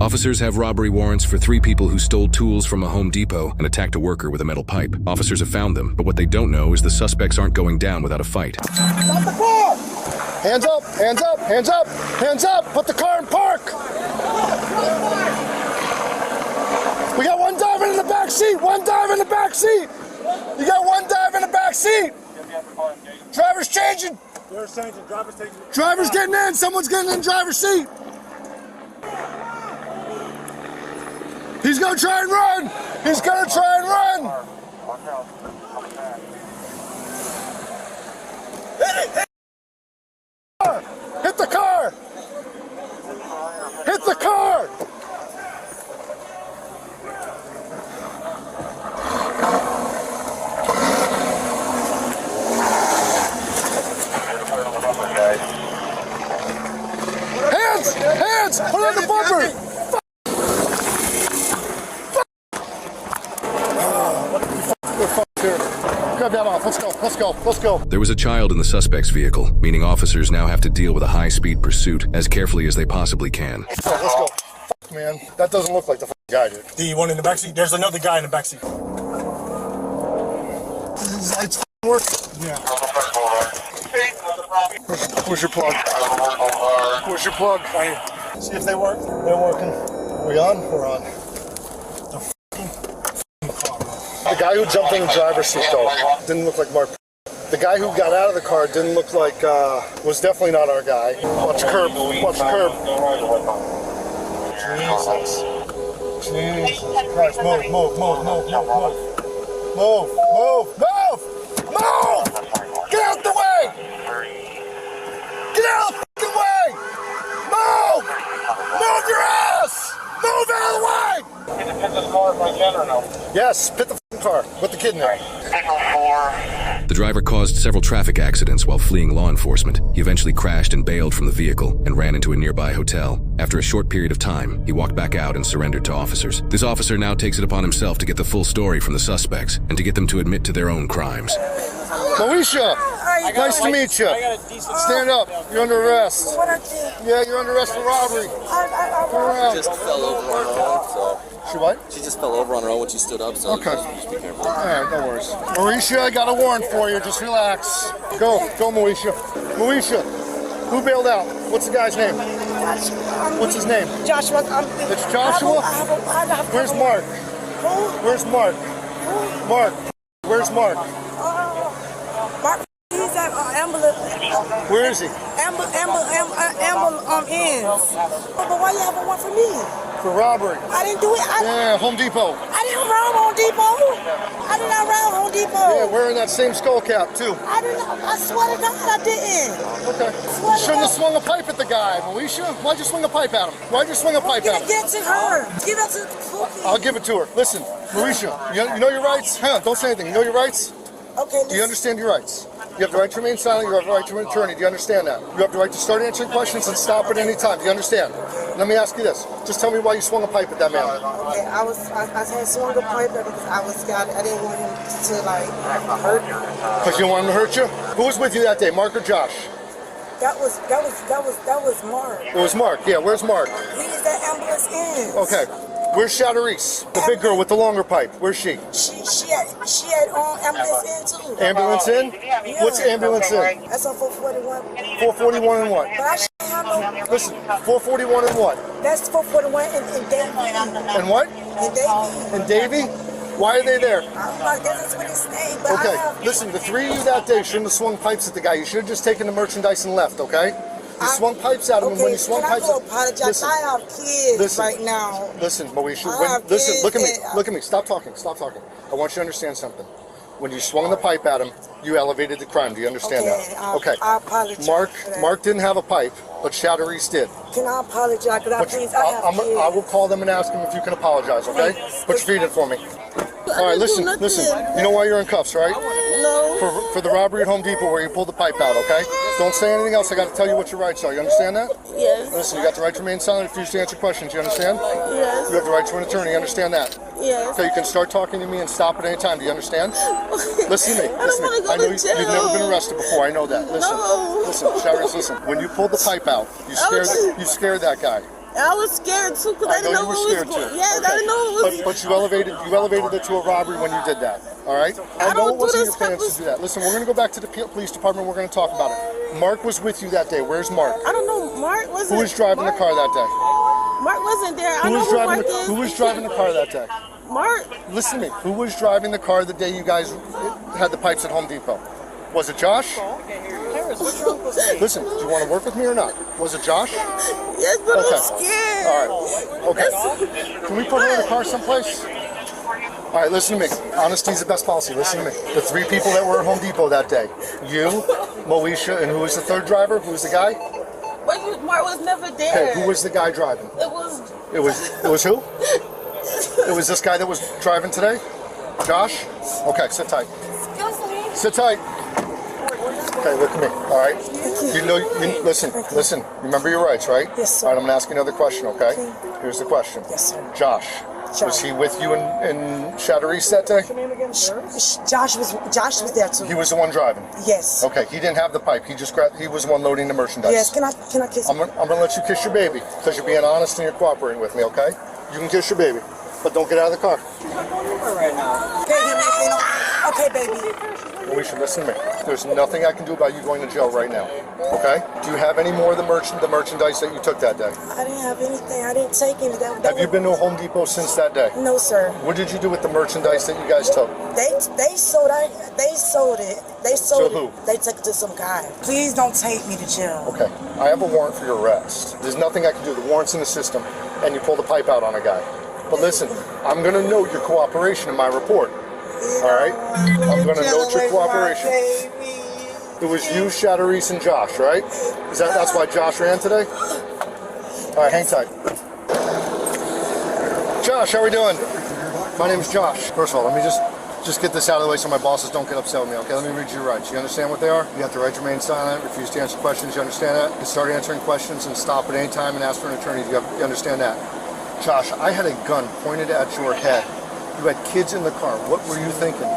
Officers have robbery warrants for 3 people who stole tools from a Home Depot and attacked a worker with a metal pipe. Officers have found them, but what they don't know is the suspects aren't going down without a fight. Stop the car! Hands up, hands up, hands up, hands up! Put the car in park! We got one diving in the back seat! One dive in the back seat! You got one dive in the back seat! Driver's changing! Driver's getting in! Someone's getting in driver's seat! He's gonna try and run! He's gonna try and run! Hit the car! Hit the car! Hands! Hands! Put on the bumper! Grab that off. Let's go. Let's go. Let's go. There was a child in the suspect's vehicle, meaning officers now have to deal with a high-speed pursuit as carefully as they possibly can. Let's go. Man, that doesn't look like the guy, dude. The one in the backseat? There's another guy in the backseat. It's working. Yeah. Where's your plug? Where's your plug? Right here. See if they work. They're working. We on? We're on. The guy who jumped in the driver's seat, though, didn't look like Mark. The guy who got out of the car didn't look like, was definitely not our guy. Watch the curb. Watch the curb. Jesus. Jesus Christ. Move, move, move, move, move, move. Move, move, move! Move! Get out the way! Get out of the way! Move! Move your ass! Move out of the way! Can you pit this car if I can or no? Yes, pit the car. Put the kid in there. The driver caused several traffic accidents while fleeing law enforcement. He eventually crashed and bailed from the vehicle and ran into a nearby hotel. After a short period of time, he walked back out and surrendered to officers. This officer now takes it upon himself to get the full story from the suspects and to get them to admit to their own crimes. Moishe, nice to meet you. Stand up. You're under arrest. Yeah, you're under arrest for robbery. Turn around. Just fell over on her own, so. She what? She just fell over on her own when she stood up, so okay. Just be careful. All right, no worries. Moishe, I got a warrant for you. Just relax. Go, Moishe. Moishe, who bailed out? What's the guy's name? What's his name? Joshua. It's Joshua? Where's Mark? Where's Mark? Mark. Where's Mark? Mark, he's at ambulance. Where is he? Ambulance ends. But why you have a one for me? For robbery. I didn't do it. Yeah, Home Depot. I didn't rob Home Depot. I did not rob Home Depot. Yeah, wearing that same skull cap, too. I didn't. I swear to God, I didn't. Okay. You shouldn't have swung a pipe at the guy, Moishe. Why'd you swing a pipe at him? Why'd you swing a pipe at him? Give it to her. Give it to Pookie. I'll give it to her. Listen, Moishe, you know your rights? Huh? Don't say anything. You know your rights? Okay. Do you understand your rights? You have the right to remain silent. You have the right to an attorney. Do you understand that? You have the right to start answering questions and stop at any time. Do you understand? Let me ask you this. Just tell me why you swung a pipe at that man. Okay, I had swung a pipe because I was scared. I didn't want him to like hurt me. Because you didn't want him to hurt you? Who was with you that day, Mark or Josh? That was Mark. It was Mark. Yeah, where's Mark? He's at ambulance ends. Okay. Where's Shataris, the big girl with the longer pipe? Where's she? She had ambulance in too. Ambulance in? Yeah. What's ambulance in? That's on 441. 441 and what? But I shouldn't have no. Listen, 441 and what? That's 441 and Davy. And what? And Davy. And Davy? Why are they there? I'm like, that's what his name. But Okay, listen, the 3 of you that day shouldn't have swung pipes at the guy. You should have just taken the merchandise and left, okay? You swung pipes at him, and when you swung pipes at him... Apologize. I have kids right now. Listen, but we should... Listen, look at me. Look at me. Stop talking. Stop talking. I want you to understand something. When you swung the pipe at him, you elevated the crime. Do you understand that? Okay. I apologize. Mark didn't have a pipe, but Shataris did. Can I apologize? I will call them and ask them if you can apologize, okay? Put your feet in for me. All right, listen. You know why you're in cuffs, right? No. For the robbery at Home Depot where you pulled the pipe out, okay? Don't say anything else. I got to tell you what your rights are. You understand that? Yes. Listen, you got the right to remain silent, refuse to answer questions. You understand? Yes. You have the right to an attorney. You understand that? Yes. Okay, you can start talking to me and stop at any time. Do you understand? Listen to me. I don't want to go to jail. You've never been arrested before. I know that. Listen. No. Listen, Shataris, listen. When you pulled the pipe out, you scared that guy. I was scared too because I didn't know what was going on. Yes, I didn't know what was. But you elevated it to a robbery when you did that. All right. I know it wasn't your plans to do that. Listen, we're gonna go back to the police department. We're gonna talk about it. Mark was with you that day. Where's Mark? I don't know. Mark wasn't. Who was driving the car that day? Mark wasn't there. I know who Mark is. Who was driving the car that day? Mark. Listen to me. Who was driving the car the day you guys had the pipes at Home Depot? Was it Josh? Listen, do you want to work with me or not? Was it Josh? Yes, but I'm scared. All right. Okay. Can we put her in the car someplace? All right, listen to me. Honesty is the best policy. Listen to me. The 3 people that were at Home Depot that day. You, Moishe, and who was the 3rd driver? Who was the guy? But Mark was never there. Okay, who was the guy driving? It was who? It was this guy that was driving today? Josh? Okay, sit tight. Excuse me. Sit tight. Okay, look at me. All right. Listen. Remember your rights, right? Yes, sir. All right, I'm gonna ask you another question. Okay. Here's the question. Yes, sir. Josh. Was he with you in Shataris that day? Josh was there too. He was the one driving. Yes. Okay. He didn't have the pipe. He was the one loading the merchandise. Yes. Can I kiss? I'm gonna let you kiss your baby because you're being honest and you're cooperating with me. Okay. You can kiss your baby, but don't get out of the car. Right now. Okay, baby. We should listen to me. There's nothing I can do about you going to jail right now. Okay? Do you have any more of the merchandise that you took that day? I didn't have anything. I didn't take any. Have you been to a Home Depot since that day? No, sir. What did you do with the merchandise that you guys took? They sold it. They sold who? They took it to some guy. Please don't take me to jail. Okay. I have a warrant for your arrest. There's nothing I can do. The warrant's in the system, and you pulled the pipe out on a guy. But listen, I'm going to note your cooperation in my report. All right? I'm going to note your cooperation. It was you, Shataris, and Josh, right? That's why Josh ran today? All right, hang tight. Josh, how are we doing? My name's Josh. First of all, let me just get this out of the way so my bosses don't get upset with me, okay? Let me read your rights. You understand what they are? You have the right to remain silent, refuse to answer questions. You understand that? You can start answering questions and stop at any time and ask for an attorney. You understand that? Josh, I had a gun pointed at your head. You had kids in the car. What were you thinking?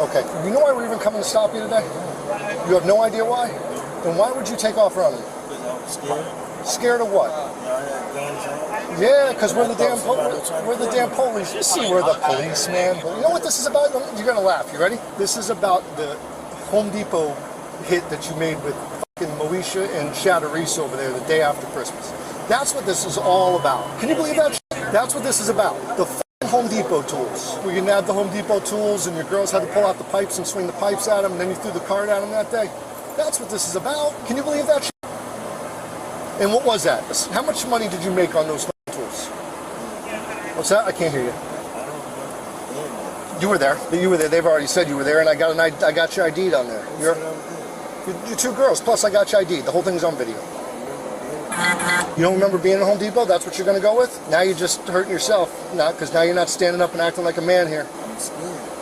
Okay, you know why we're even coming to stop you today? You have no idea why? Then why would you take off running? Scared of what? Yeah, because we're the damn police. You see, we're the police, man. You know what this is about? You're gonna laugh. You ready? This is about the Home Depot hit that you made with fucking Moishe and Shataris over there the day after Christmas. That's what this is all about. Can you believe that shit? That's what this is about. The fucking Home Depot tools. Where you nabbed the Home Depot tools and your girls had to pull out the pipes and swing the pipes at them, and then you threw the card at them that day. That's what this is about. Can you believe that shit? And what was that? How much money did you make on those tools? What's that? I can't hear you. You were there. You were there. They've already said you were there, and I got your ID down there. You're 2 girls, plus I got your ID. The whole thing's on video. You don't remember being at Home Depot? That's what you're going to go with? Now you're just hurting yourself. Because now you're not standing up and acting like a man here.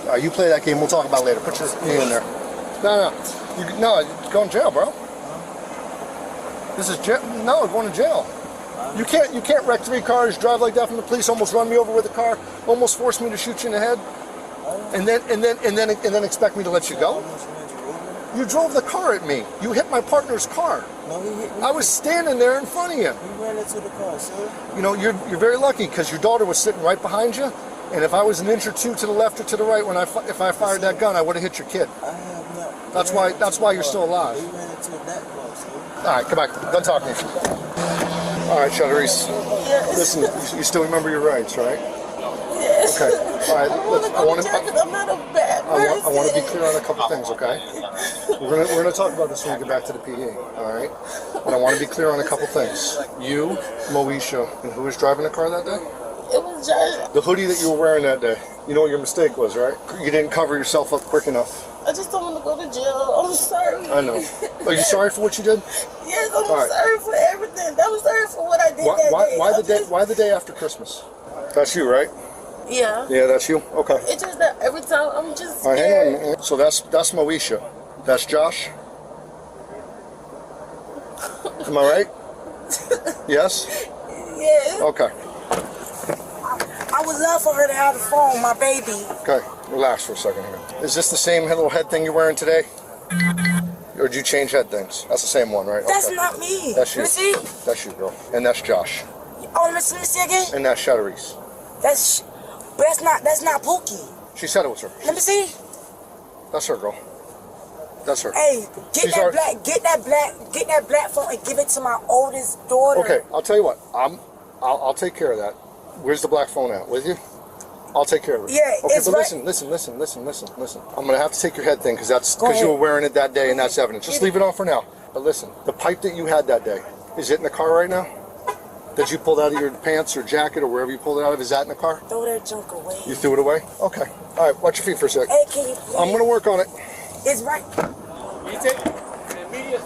All right, you play that game. We'll talk about it later. Put your knee in there. No. You're going to jail, bro. This is jail. No, going to jail. You can't wreck 3 cars, drive like that from the police, almost run me over with a car, almost force me to shoot you in the head, and then expect me to let you go? You drove the car at me. You hit my partner's car. No, he hit me. I was standing there in front of you. He ran into the car, sir. You know, you're very lucky because your daughter was sitting right behind you, and if I was an inch or 2 to the left or to the right if I fired that gun, I would have hit your kid. I have not. That's why you're still alive. He ran into that car, sir. All right, come back. Done talking to you. All right, Shataris. Yes. Listen, you still remember your rights, right? Yes. Okay. All right. I'm not a bad person. I want to be clear on a couple things, okay? We're gonna talk about this when we get back to the PD, all right? But I want to be clear on a couple things. You, Moishe, and who was driving the car that day? It was Josh. The hoodie that you were wearing that day. You know what your mistake was, right? You didn't cover yourself up quick enough. I just don't want to go to jail. I'm sorry. I know. Are you sorry for what you did? Yes, I'm sorry for everything. I'm sorry for what I did that day. Why the day after Christmas? That's you, right? Yeah. Yeah, that's you? Okay. It's just that every time I'm just scared. All right, hang on. So that's Moishe. That's Josh? Am I right? Yes? Yes. Okay. I would love for her to have the phone, my baby. Okay, relax for a second here. Is this the same little head thing you're wearing today? or did you change head things? That's the same one, right? That's Okay. not me. That's you. Let me see. That's you, girl. And that's Josh. Oh, let me see again. And that's Shataris. But that's not Pookie. She said it was her. Let me see. That's her, girl. That's her. Hey, get She's that black phone and give it to my oldest daughter. Okay, I'll tell you what. I'll take care of that. Where's the black phone at? With you? I'll take care of it. Yeah, okay, it's but right. listen. I'm gonna have to take your head thing because Go you were ahead. wearing it that day and that's evidence. Just leave it on for now. But listen, the pipe that you had that day, is it in the car right now? Did you pull it out of your pants or jacket or wherever you pulled it out of? Is that in the car? Throw that junk away. You threw it away? Okay. All right, watch your feet for a sec. Hey, can you please? I'm gonna work on it. It's right.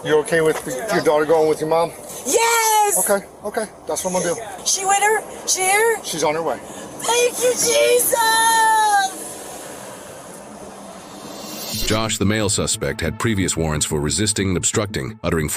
You okay with your daughter going with your mom? Yes! Okay. That's what I'm gonna do. She with her? She here? She's on her way. Thank you, Jesus! Josh, the male suspect, had previous warrants for resisting and obstructing, uttering